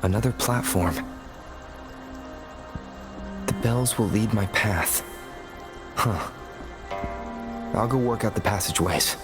Another platform. The bells will lead my path. Huh. I'll go work out the passageways.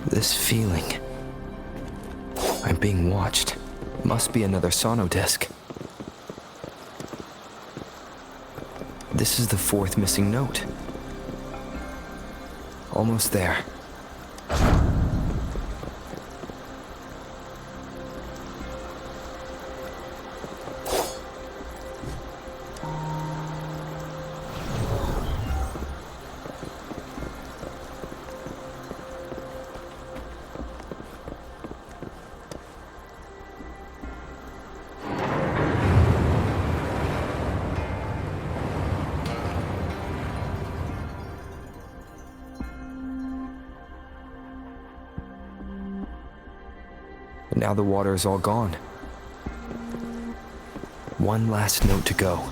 This feeling. I'm being watched. Must be another sono disc. This is the fourth missing note. Almost there. Now the water is all gone. One last note to go.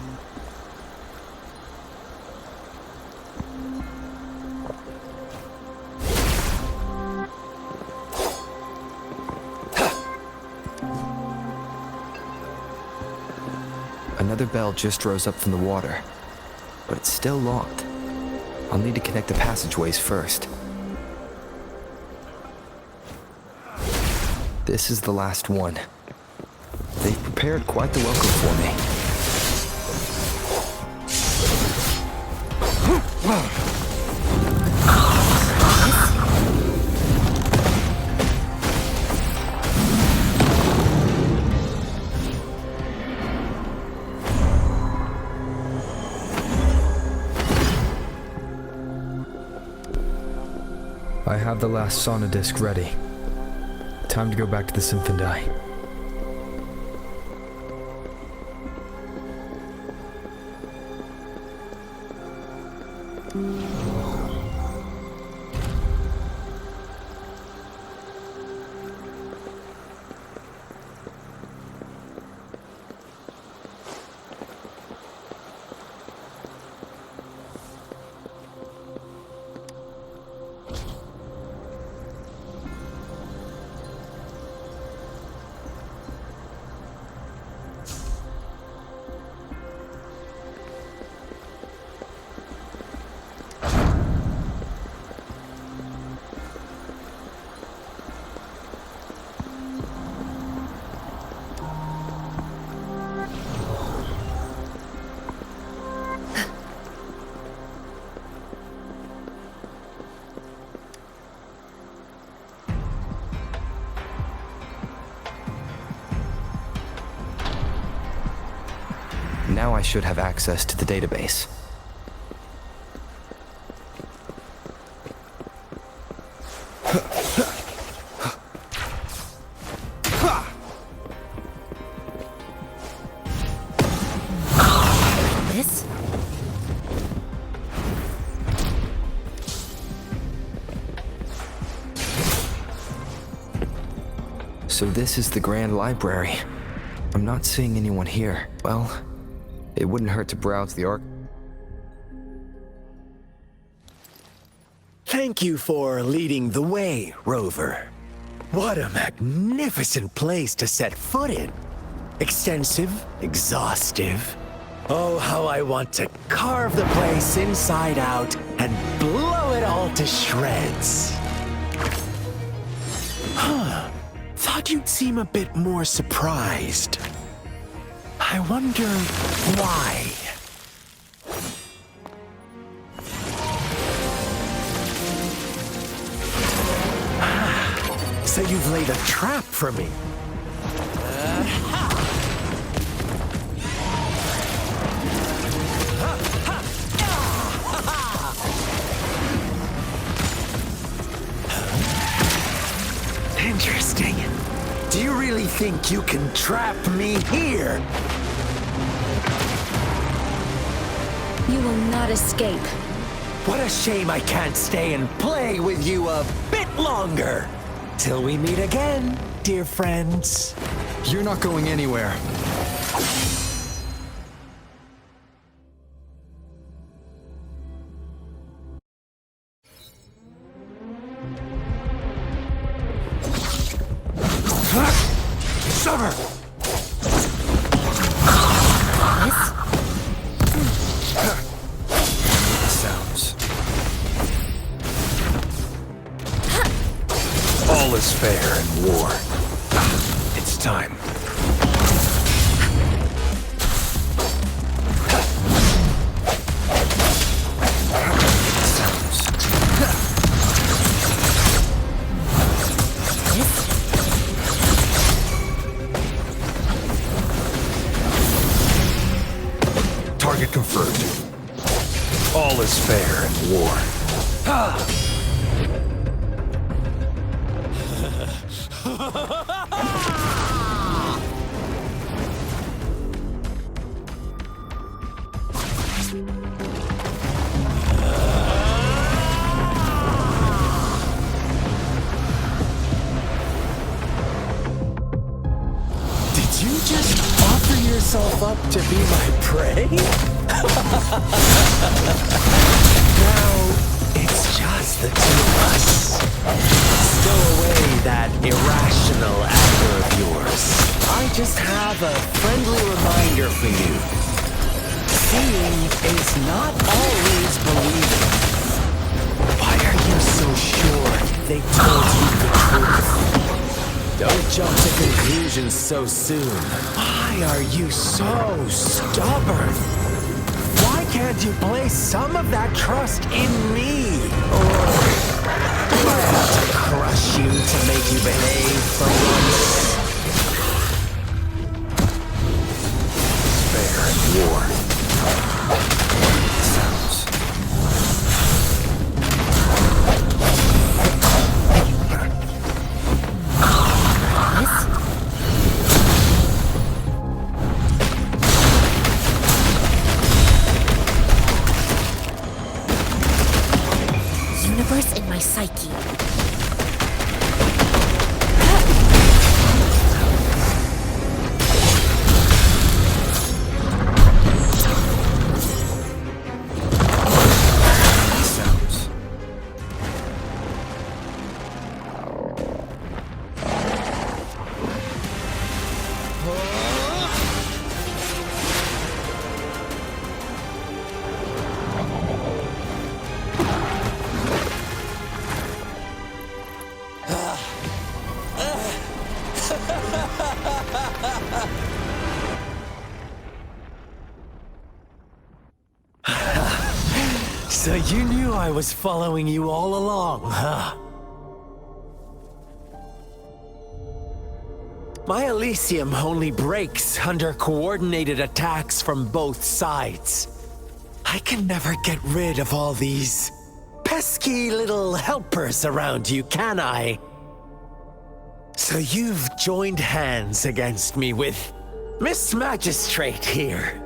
Another bell just rose up from the water, but it's still locked. I'll need to connect the passageways first. This is the last one. They've prepared quite the welcome for me. I have the last sauna disc ready. Time to go back to the Symphony. Now I should have access to the database. This? So this is the Grand Library. I'm not seeing anyone here. Well, it wouldn't hurt to browse the arc. Thank you for leading the way, Rover. What a magnificent place to set foot in. Extensive, exhaustive. Oh, how I want to carve the place inside out and blow it all to shreds. Huh. Thought you'd seem a bit more surprised. I wonder why. So you've laid a trap for me. Interesting. Do you really think you can trap me here? You will not escape. What a shame I can't stay and play with you a bit longer. Till we meet again, dear friends. You're not going anywhere. Summer! Sounds. All is fair in war. It's time. Target confirmed. All is fair in war. Did you just offer yourself up to be my prey? Now, it's just the two of us. Stow away that irrational anger of yours. I just have a friendly reminder for you. Seeing is not always believing. Why are you so sure they told you the truth? Don't jump to conclusions so soon. Why are you so stubborn? Why can't you place some of that trust in me? Or do I have to crush you to make you behave for once? Fair in war. Sounds. Universe in my psyche. Sounds. So you knew I was following you all along, huh? My Elysium only breaks under coordinated attacks from both sides. I can never get rid of all these pesky little helpers around you, can I? So you've joined hands against me with Miss Magistrate here.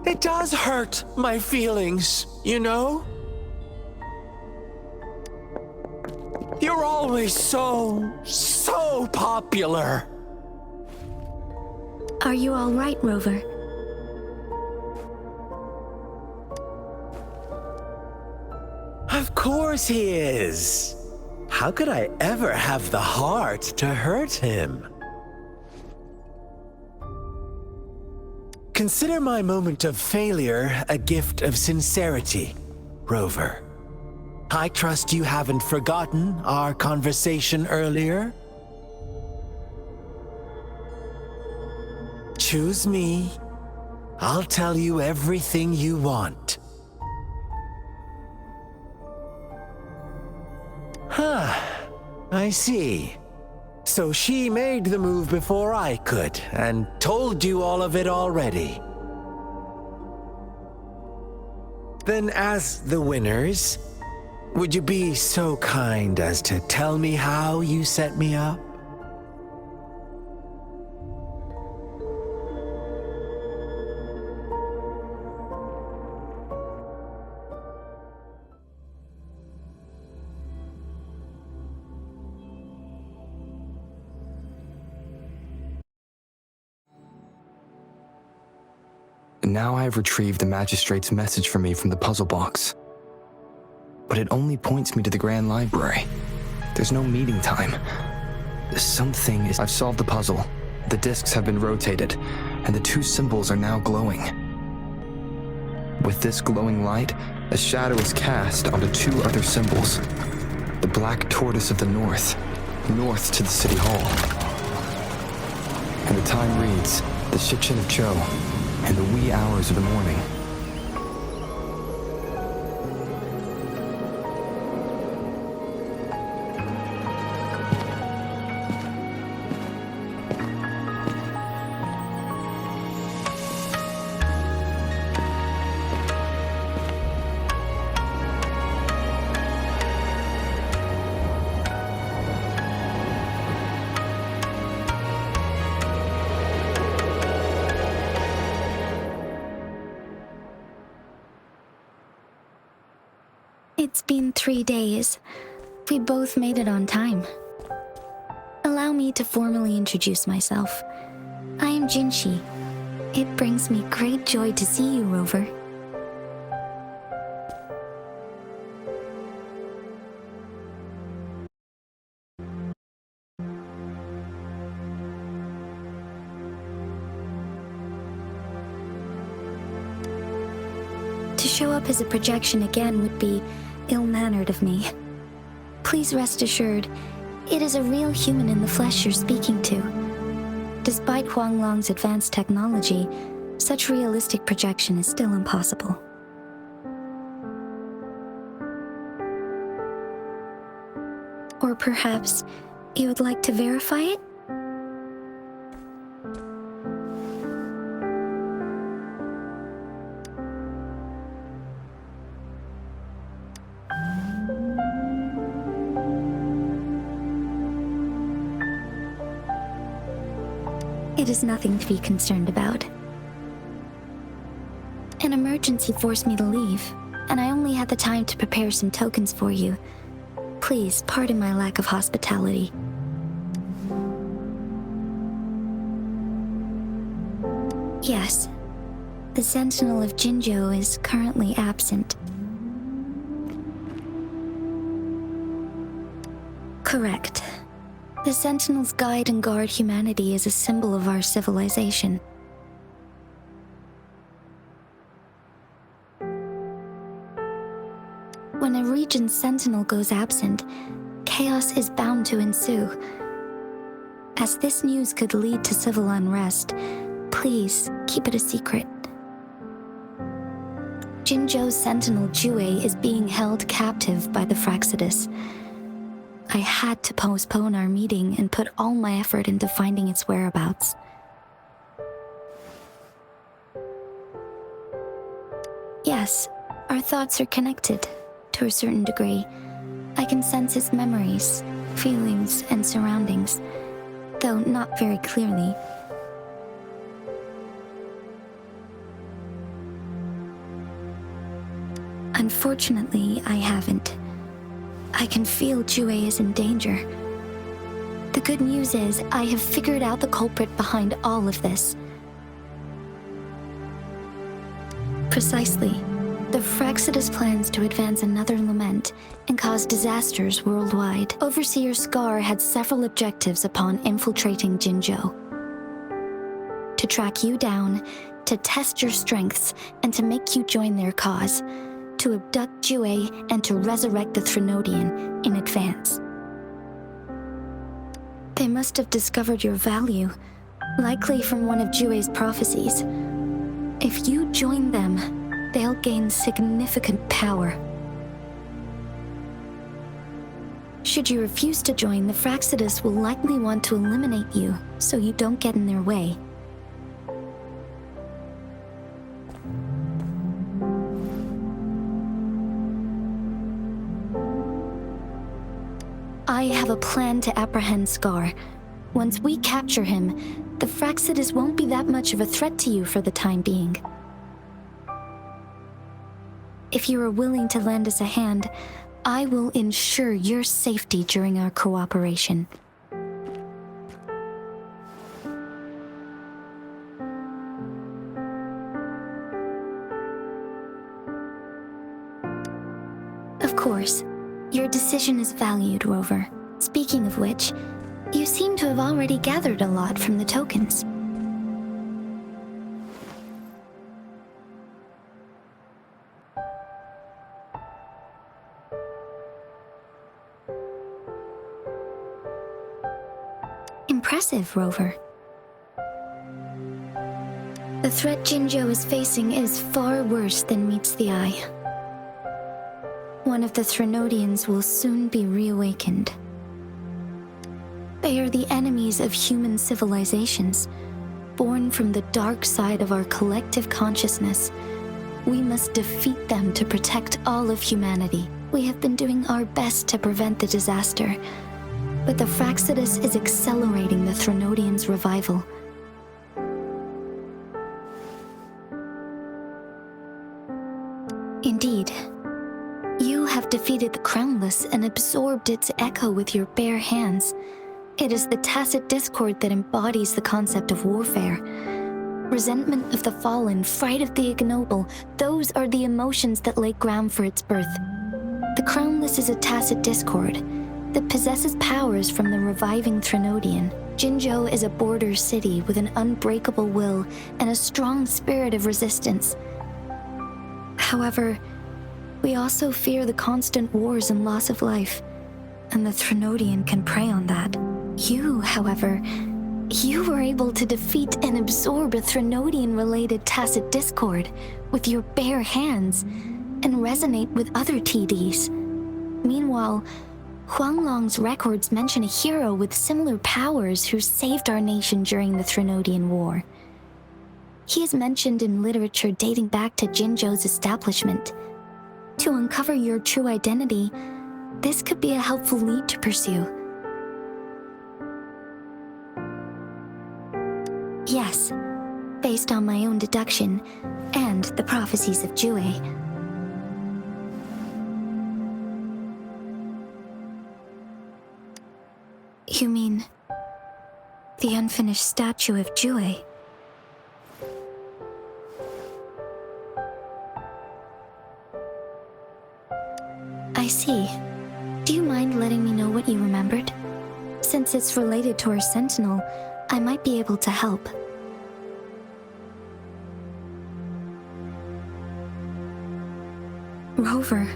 It does hurt my feelings, you know? You're always so popular. Are you all right, Rover? Of course he is. How could I ever have the heart to hurt him? Consider my moment of failure a gift of sincerity, Rover. I trust you haven't forgotten our conversation earlier. Choose me. I'll tell you everything you want. Huh. I see. So she made the move before I could, and told you all of it already. Then as the winners, would you be so kind as to tell me how you set me up? Now I have retrieved the Magistrate's message for me from the puzzle box. But it only points me to the Grand Library. There's no meeting time. I've solved the puzzle. The discs have been rotated, and the two symbols are now glowing. With this glowing light, a shadow is cast onto two other symbols. The black tortoise of the north to the city hall. And the time reads, the Shikshin of Cho, in the wee hours of the morning. It's been 3 days. We both made it on time. Allow me to formally introduce myself. I am Jinshi. It brings me great joy to see you, Rover. To show up as a projection again would be ill-mannered of me. Please rest assured, it is a real human in the flesh you're speaking to. Despite Huanglong's advanced technology, such realistic projection is still impossible. Or perhaps you would like to verify it? It is nothing to be concerned about. An emergency forced me to leave, and I only had the time to prepare some tokens for you. Please pardon my lack of hospitality. Yes, the Sentinel of Jinzhou is currently absent. Correct. The Sentinels guide and guard humanity as a symbol of our civilization. When a region's sentinel goes absent, chaos is bound to ensue. As this news could lead to civil unrest, please keep it a secret. Jinzhou's sentinel Jue is being held captive by the Fraxidus. I had to postpone our meeting and put all my effort into finding its whereabouts. Yes, our thoughts are connected, to a certain degree. I can sense its memories, feelings, and surroundings, though not very clearly. Unfortunately, I haven't. I can feel Jue is in danger. The good news is, I have figured out the culprit behind all of this. Precisely. The Fraxidus plans to advance another lament and cause disasters worldwide. Overseer Scar had several objectives upon infiltrating Jinzhou. To track you down, to test your strengths, and to make you join their cause. To abduct Jue and to resurrect the Threnodian in advance. They must have discovered your value, likely from one of Jue's prophecies. If you join them, they'll gain significant power. Should you refuse to join, the Fraxidus will likely want to eliminate you, so you don't get in their way. I have a plan to apprehend Scar. Once we capture him, the Fraxidus won't be that much of a threat to you for the time being. If you are willing to lend us a hand, I will ensure your safety during our cooperation. Of course, your decision is valued, Rover. Speaking of which, you seem to have already gathered a lot from the tokens. Impressive, Rover. The threat Jinzhou is facing is far worse than meets the eye. One of the Threnodians will soon be reawakened. They are the enemies of human civilizations, born from the dark side of our collective consciousness. We must defeat them to protect all of humanity. We have been doing our best to prevent the disaster, but the Fraxidus is accelerating the Threnodians' revival. Indeed. You have defeated the Crownless and absorbed its echo with your bare hands. It is the tacit discord that embodies the concept of warfare. Resentment of the fallen, fright of the ignoble, those are the emotions that lay ground for its birth. The Crownless is a tacit discord that possesses powers from the reviving Threnodian. Jinzhou is a border city with an unbreakable will and a strong spirit of resistance. However, we also fear the constant wars and loss of life, and the Threnodian can prey on that. You, however, you were able to defeat and absorb a Threnodian-related tacit discord with your bare hands and resonate with other TDs. Meanwhile, Huanglong's records mention a hero with similar powers who saved our nation during the Threnodian War. He is mentioned in literature dating back to Jinzhou's establishment. To uncover your true identity, this could be a helpful lead to pursue. Yes, based on my own deduction and the prophecies of Jue. You mean the unfinished statue of Jue? I see. Do you mind letting me know what you remembered? Since it's related to our sentinel, I might be able to help. Rover,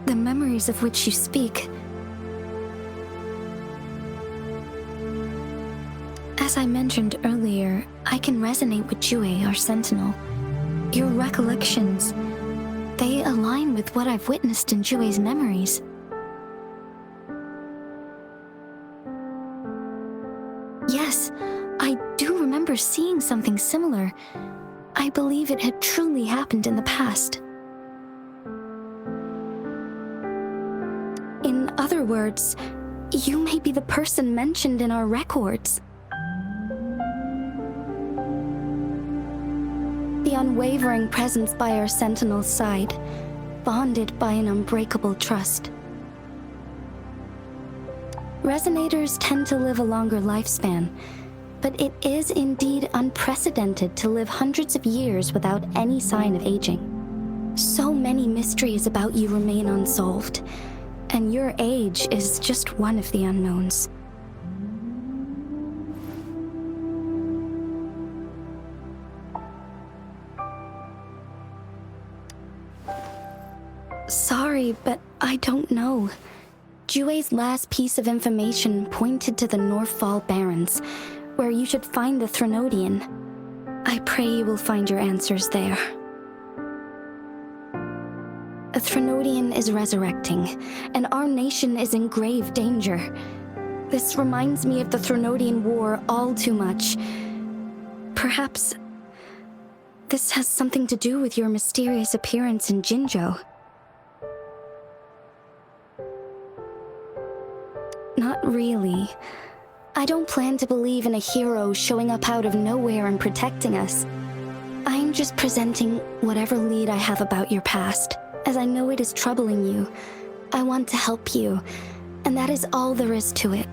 the memories of which you speak. As I mentioned earlier, I can resonate with Jue, our sentinel. Your recollections, they align with what I've witnessed in Jue's memories. remember seeing something similar. I believe it had truly happened in the past. In other words, you may be the person mentioned in our records. The unwavering presence by our sentinel's side, bonded by an unbreakable trust. Resonators tend to live a longer lifespan, but it is indeed unprecedented to live hundreds of years without any sign of aging. So many mysteries about you remain unsolved, and your age is just one of the unknowns. Sorry, but I don't know. Jue's last piece of information pointed to the Northfall Barrens, where you should find the Threnodian. I pray you will find your answers there. A Threnodian is resurrecting, and our nation is in grave danger. This reminds me of the Threnodian War all too much. Perhaps this has something to do with your mysterious appearance in Jinzhou. Not really. I don't plan to believe in a hero showing up out of nowhere and protecting us. I'm just presenting whatever lead I have about your past, as I know it is troubling you. I want to help you, and that is all there is to it.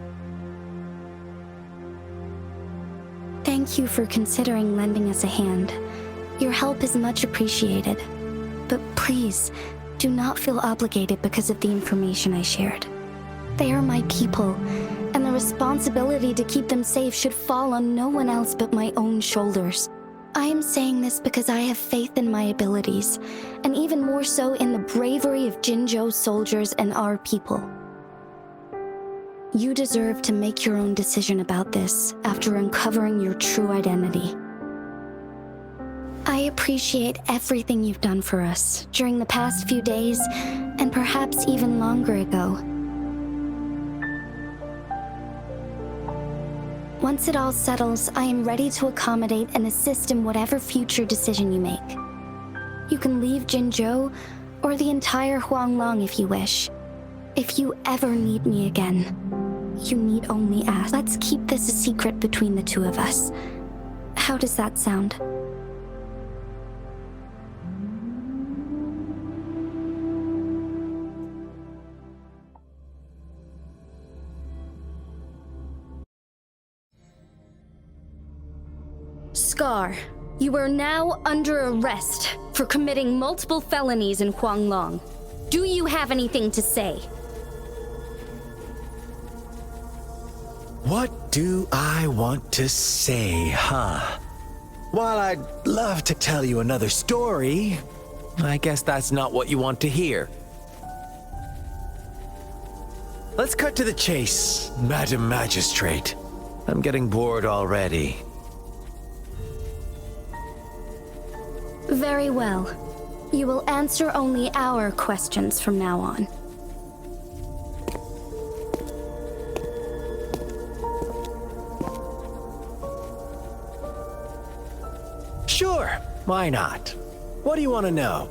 Thank you for considering lending us a hand. Your help is much appreciated. But please, do not feel obligated because of the information I shared. They are my people, and the responsibility to keep them safe should fall on no one else but my own shoulders. I am saying this because I have faith in my abilities, and even more so in the bravery of Jinzhou's soldiers and our people. You deserve to make your own decision about this after uncovering your true identity. I appreciate everything you've done for us during the past few days, and perhaps even longer ago. Once it all settles, I am ready to accommodate and assist in whatever future decision you make. You can leave Jinzhou or the entire Huanglong if you wish. If you ever need me again, you need only ask. Let's keep this a secret between the two of us. How does that sound? Scar, you are now under arrest for committing multiple felonies in Huanglong. Do you have anything to say? What do I want to say, huh? While I'd love to tell you another story, I guess that's not what you want to hear. Let's cut to the chase, Madam Magistrate. I'm getting bored already. Very well. You will answer only our questions from now on. Sure, why not? What do you want to know?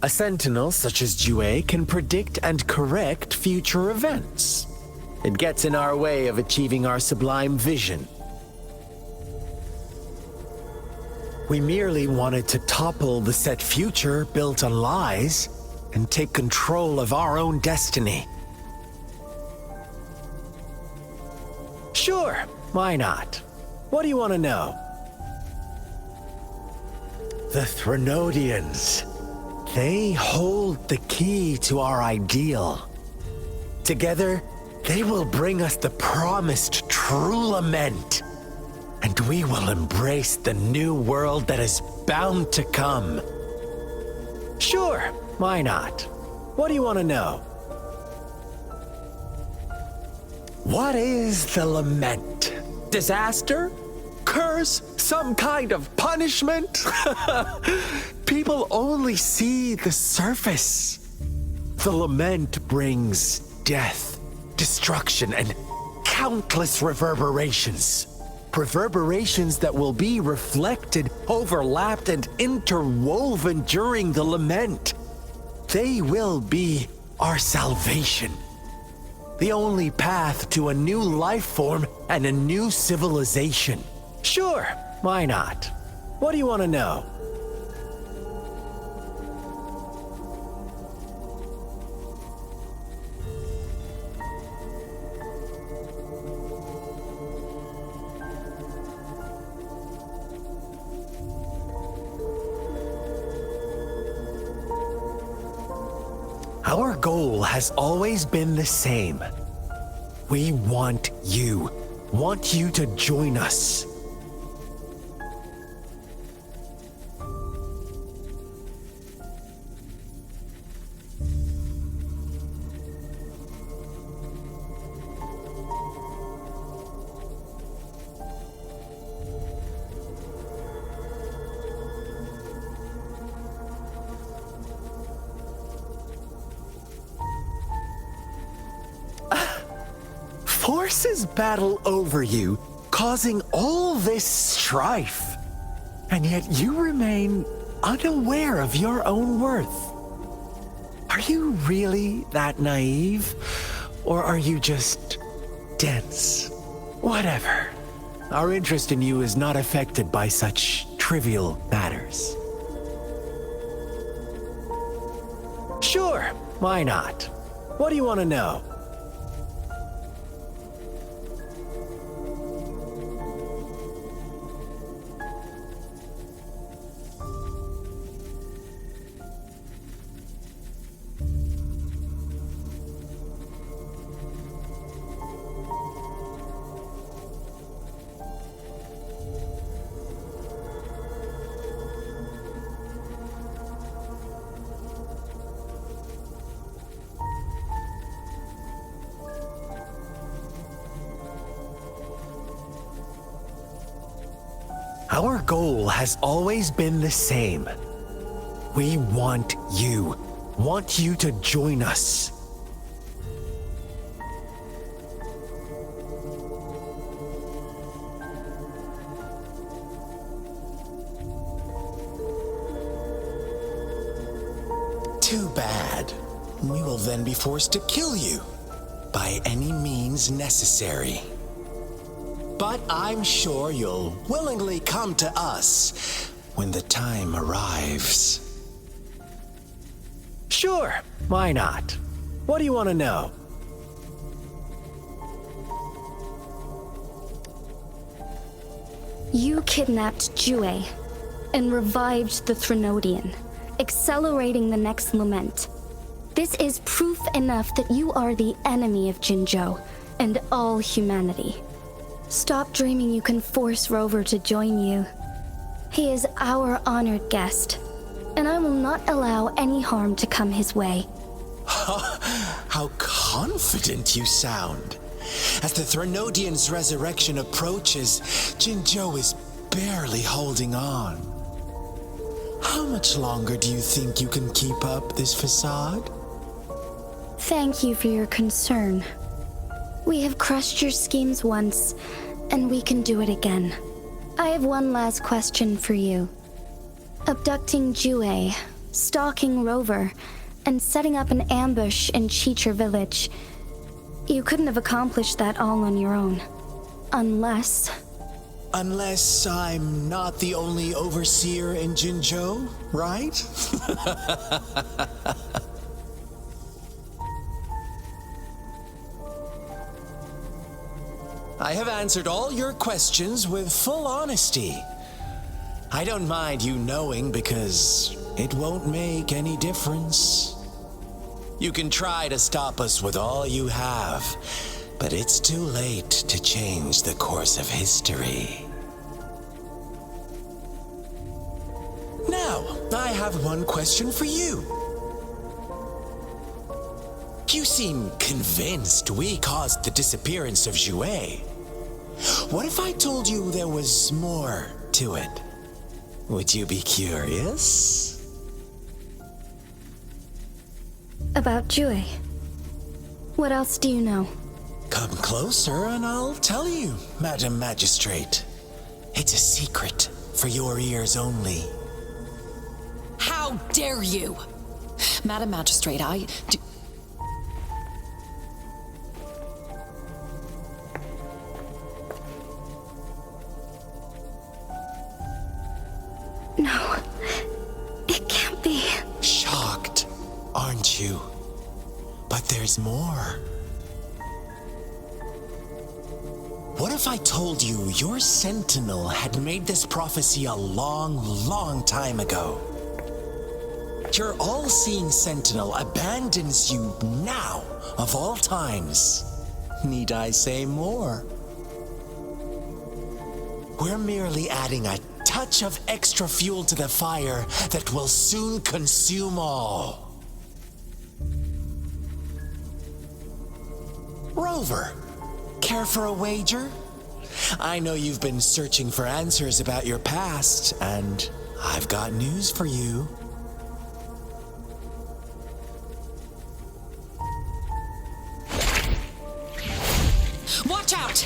A sentinel such as Jue can predict and correct future events. It gets in our way of achieving our sublime vision. We merely wanted to topple the set future built on lies and take control of our own destiny. Sure, why not? What do you want to know? The Threnodians. They hold the key to our ideal. Together, they will bring us the promised true lament, and we will embrace the new world that is bound to come. Sure, why not? What do you want to know? What is the lament? Disaster? Curse? Some kind of punishment? People only see the surface. The lament brings death, destruction, and countless reverberations. Reverberations that will be reflected, overlapped, and interwoven during the lament. They will be our salvation. The only path to a new life form and a new civilization. Sure, why not? What do you want to know? Our goal has always been the same. We want you to join us. Forces battle over you, causing all this strife. And yet you remain unaware of your own worth. Are you really that naive? Or are you just dense? Whatever. Our interest in you is not affected by such trivial matters. Sure, why not? What do you want to know? Our goal has always been the same. We want you to join us. Too bad. We will then be forced to kill you by any means necessary. But I'm sure you'll willingly come to us when the time arrives. Sure, why not? What do you want to know? You kidnapped Jue and revived the Threnodian, accelerating the next lament. This is proof enough that you are the enemy of Jinzhou and all humanity. Stop dreaming you can force Rover to join you. He is our honored guest, and I will not allow any harm to come his way. How confident you sound. As the Threnodian's resurrection approaches, Jinzhou is barely holding on. How much longer do you think you can keep up this facade? Thank you for your concern. We have crushed your schemes once, and we can do it again. I have one last question for you. Abducting Jue, stalking Rover, and setting up an ambush in Cheecher village. You couldn't have accomplished that all on your own. Unless I'm not the only overseer in Jinzhou, right? I have answered all your questions with full honesty. I don't mind you knowing because it won't make any difference. You can try to stop us with all you have, but it's too late to change the course of history. Now, I have one question for you. You seem convinced we caused the disappearance of Jue. What if I told you there was more to it? Would you be curious? About Jue. What else do you know? Come closer and I'll tell you, Madam Magistrate. It's a secret for your ears only. How dare you! Madam Magistrate, I do... No, it can't be. Shocked, aren't you? But there's more. What if I told you your sentinel had made this prophecy a long, long time ago? Your all-seeing sentinel abandons you now, of all times. Need I say more? We're merely adding a touch of extra fuel to the fire that will soon consume all. Rover, care for a wager? I know you've been searching for answers about your past, and I've got news for you. Watch out!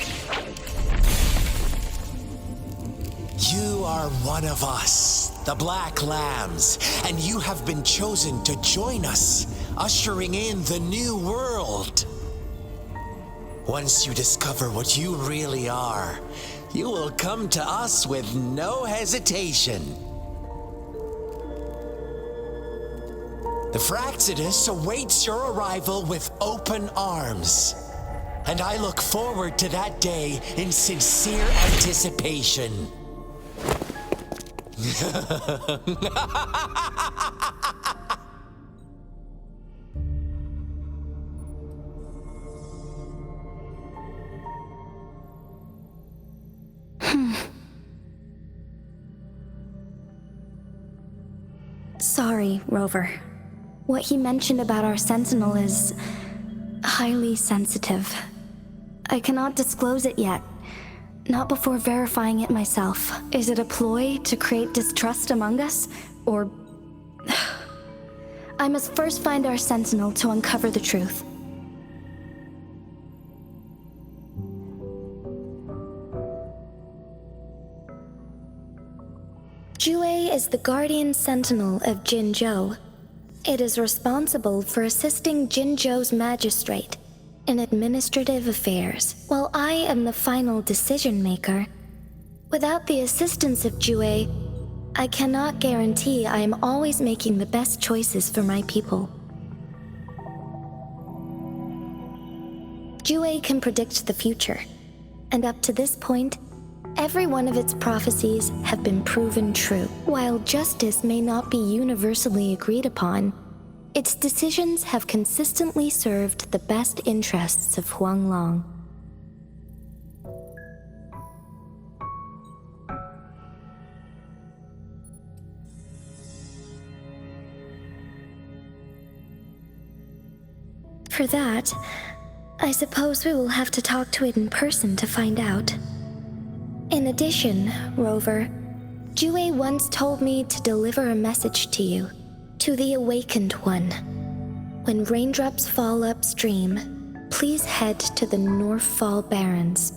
You are one of us, the Black Lambs, and you have been chosen to join us, ushering in the new world. Once you discover what you really are, you will come to us with no hesitation. The Fraxidus awaits your arrival with open arms, and I look forward to that day in sincere anticipation. Sorry, Rover. What he mentioned about our sentinel is highly sensitive. I cannot disclose it yet. Not before verifying it myself. Is it a ploy to create distrust among us? Or... I must first find our sentinel to uncover the truth. Jue is the guardian sentinel of Jinzhou. It is responsible for assisting Jinzhou's magistrate in administrative affairs, while I am the final decision maker. Without the assistance of Jue, I cannot guarantee I am always making the best choices for my people. Jue can predict the future, and up to this point, every one of its prophecies have been proven true. While justice may not be universally agreed upon, its decisions have consistently served the best interests of Huanglong. For that, I suppose we will have to talk to it in person to find out. In addition, Rover, Jue once told me to deliver a message to you, to the Awakened One. When raindrops fall upstream, please head to the Northfall Barrens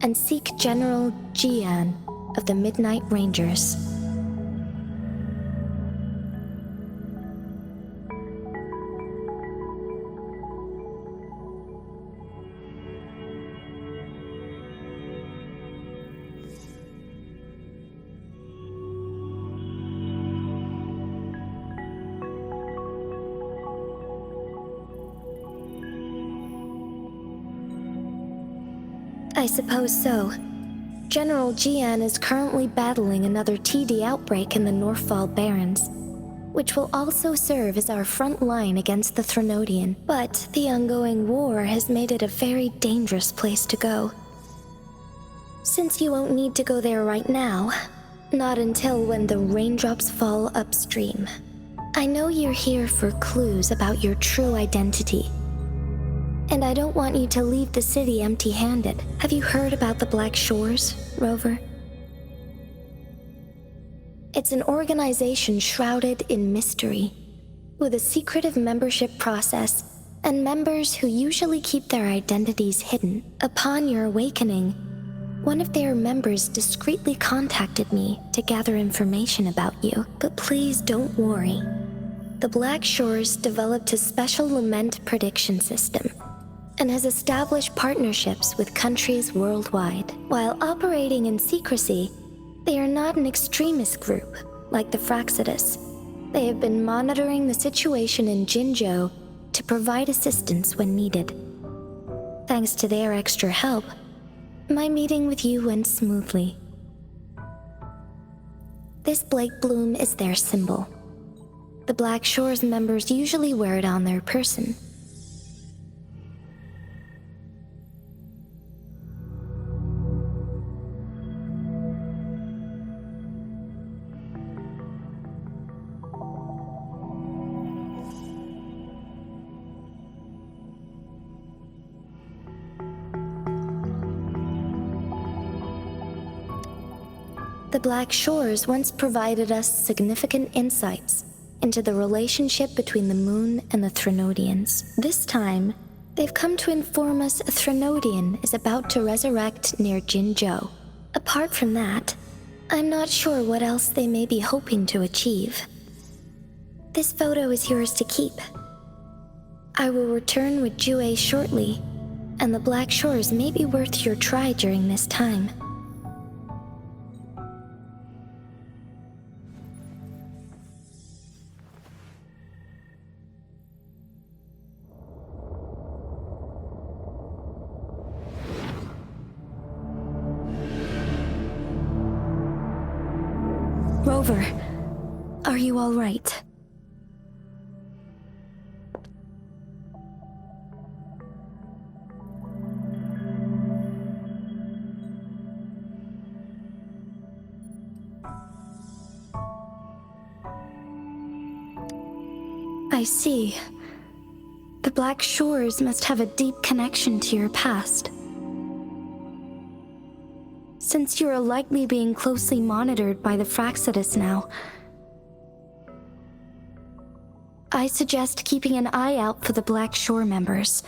and seek General Jian of the Midnight Rangers. I suppose so. General Jian is currently battling another TD outbreak in the Northfall Barrens, which will also serve as our front line against the Threnodian. But the ongoing war has made it a very dangerous place to go. Since you won't need to go there right now, not until when the raindrops fall upstream. I know you're here for clues about your true identity. And I don't want you to leave the city empty-handed. Have you heard about the Black Shores, Rover? It's an organization shrouded in mystery. with a secretive membership process and members who usually keep their identities hidden. Upon your awakening, one of their members discreetly contacted me to gather information about you. But please don't worry. The Black Shores developed a special lament prediction system and has established partnerships with countries worldwide. While operating in secrecy, they are not an extremist group like the Fraxidus. They have been monitoring the situation in Jinzhou to provide assistance when needed. Thanks to their extra help, my meeting with you went smoothly. This Blake Bloom is their symbol. The Black Shores members usually wear it on their person. The Black Shores once provided us significant insights into the relationship between the moon and the Threnodians. This time, they've come to inform us a Threnodian is about to resurrect near Jinzhou. Apart from that, I'm not sure what else they may be hoping to achieve. This photo is yours to keep. I will return with Jue shortly, and the Black Shores may be worth your try during this time. Rover, are you all right? I see. The Black Shores must have a deep connection to your past. Since you are likely being closely monitored by the Fraxidus now, I suggest keeping an eye out for the Black Shore members.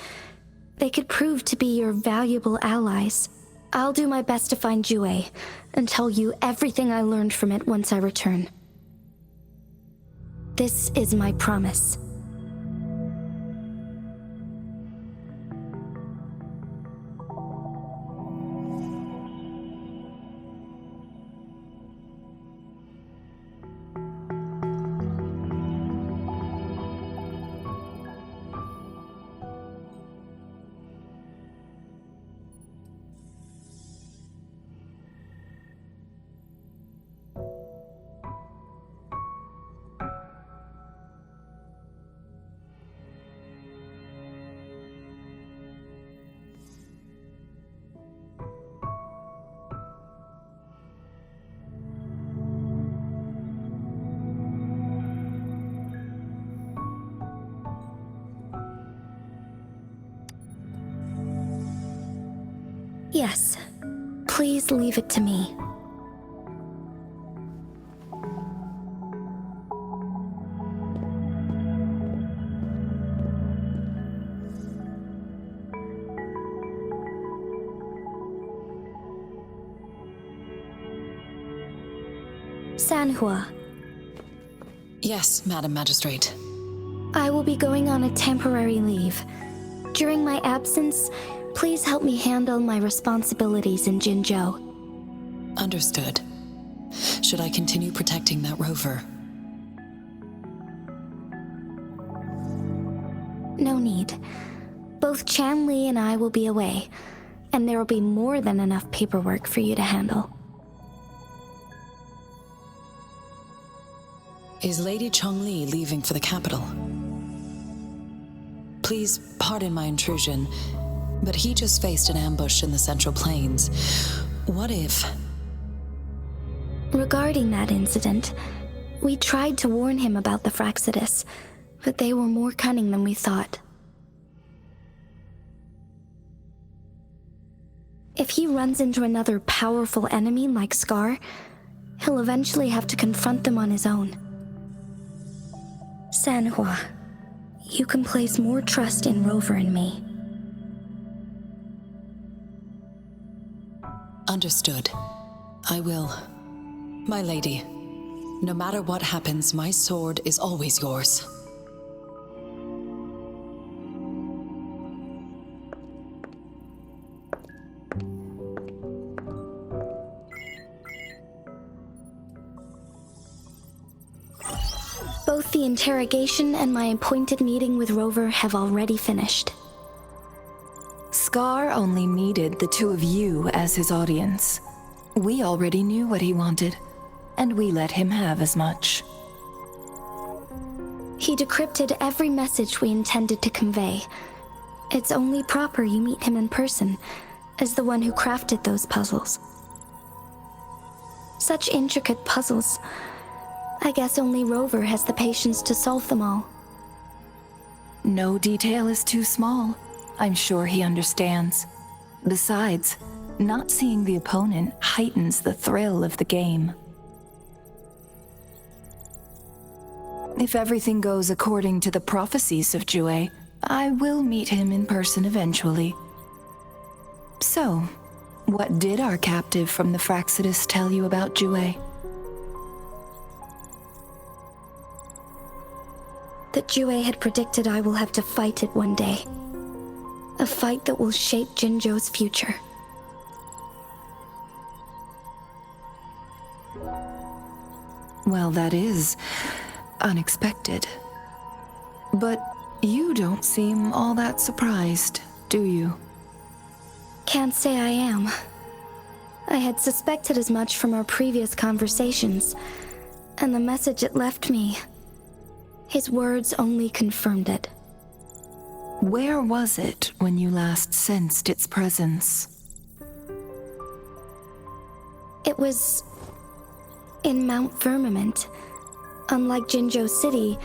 They could prove to be your valuable allies. I'll do my best to find Jue and tell you everything I learned from it once I return. This is my promise. Yes, please leave it to me. Sanhua. Yes, Madam Magistrate. I will be going on a temporary leave. During my absence, please help me handle my responsibilities in Jinzhou. Understood. Should I continue protecting that rover? No need. Both Chan Li and I will be away, and there will be more than enough paperwork for you to handle. Is Lady Chongli leaving for the capital? Please pardon my intrusion, but he just faced an ambush in the Central Plains. What if... Regarding that incident, we tried to warn him about the Fraxidus, but they were more cunning than we thought. If he runs into another powerful enemy like Scar, he'll eventually have to confront them on his own. Sanhua, you can place more trust in Rover and me. Understood. I will. My lady, no matter what happens, my sword is always yours. Both the interrogation and my appointed meeting with Rover have already finished. Scar only needed the two of you as his audience. We already knew what he wanted, and we let him have as much. He decrypted every message we intended to convey. It's only proper you meet him in person, as the one who crafted those puzzles. Such intricate puzzles. I guess only Rover has the patience to solve them all. No detail is too small. I'm sure he understands. Besides, not seeing the opponent heightens the thrill of the game. If everything goes according to the prophecies of Jue, I will meet him in person eventually. So, what did our captive from the Fraxidus tell you about Jue? That Jue had predicted I will have to fight it one day. A fight that will shape Jinzhou's future. Well, that is unexpected. But you don't seem all that surprised, do you? Can't say I am. I had suspected as much from our previous conversations, and the message it left me, his words only confirmed it. Where was it when you last sensed its presence? It was in Mount Firmament. Unlike Jinzhou City,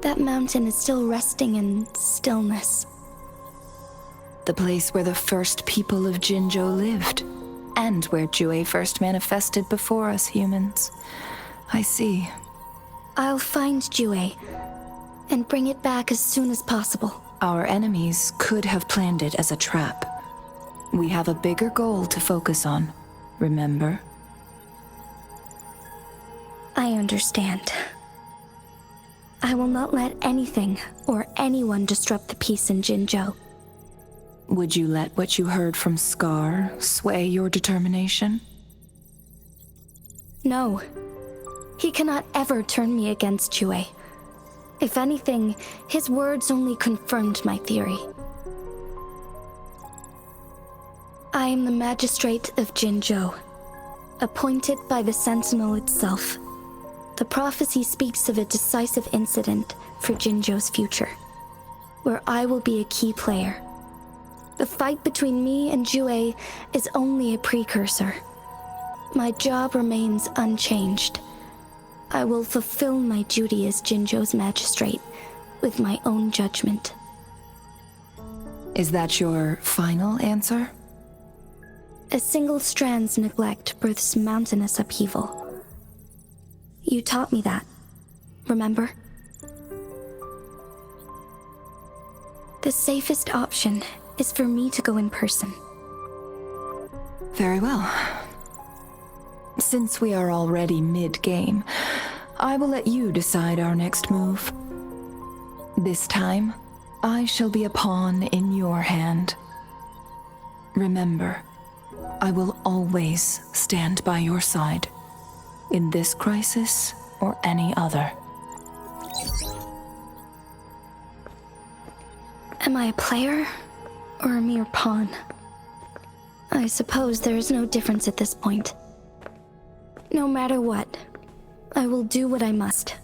that mountain is still resting in stillness. The place where the first people of Jinzhou lived, and where Jue first manifested before us humans. I see. I'll find Jue and bring it back as soon as possible. Our enemies could have planned it as a trap. We have a bigger goal to focus on, remember? I understand. I will not let anything or anyone disrupt the peace in Jinzhou. Would you let what you heard from Scar sway your determination? No. He cannot ever turn me against Jue. If anything, his words only confirmed my theory. I am the Magistrate of Jinzhou, appointed by the Sentinel itself. The prophecy speaks of a decisive incident for Jinzhou's future, where I will be a key player. The fight between me and Jue is only a precursor. My job remains unchanged. I will fulfill my duty as Jinzhou's magistrate with my own judgment. Is that your final answer? A single strand's neglect births mountainous upheaval. You taught me that, remember? The safest option is for me to go in person. Very well. Since we are already mid-game, I will let you decide our next move. This time, I shall be a pawn in your hand. Remember, I will always stand by your side, in this crisis or any other. Am I a player or a mere pawn? I suppose there is no difference at this point. No matter what, I will do what I must.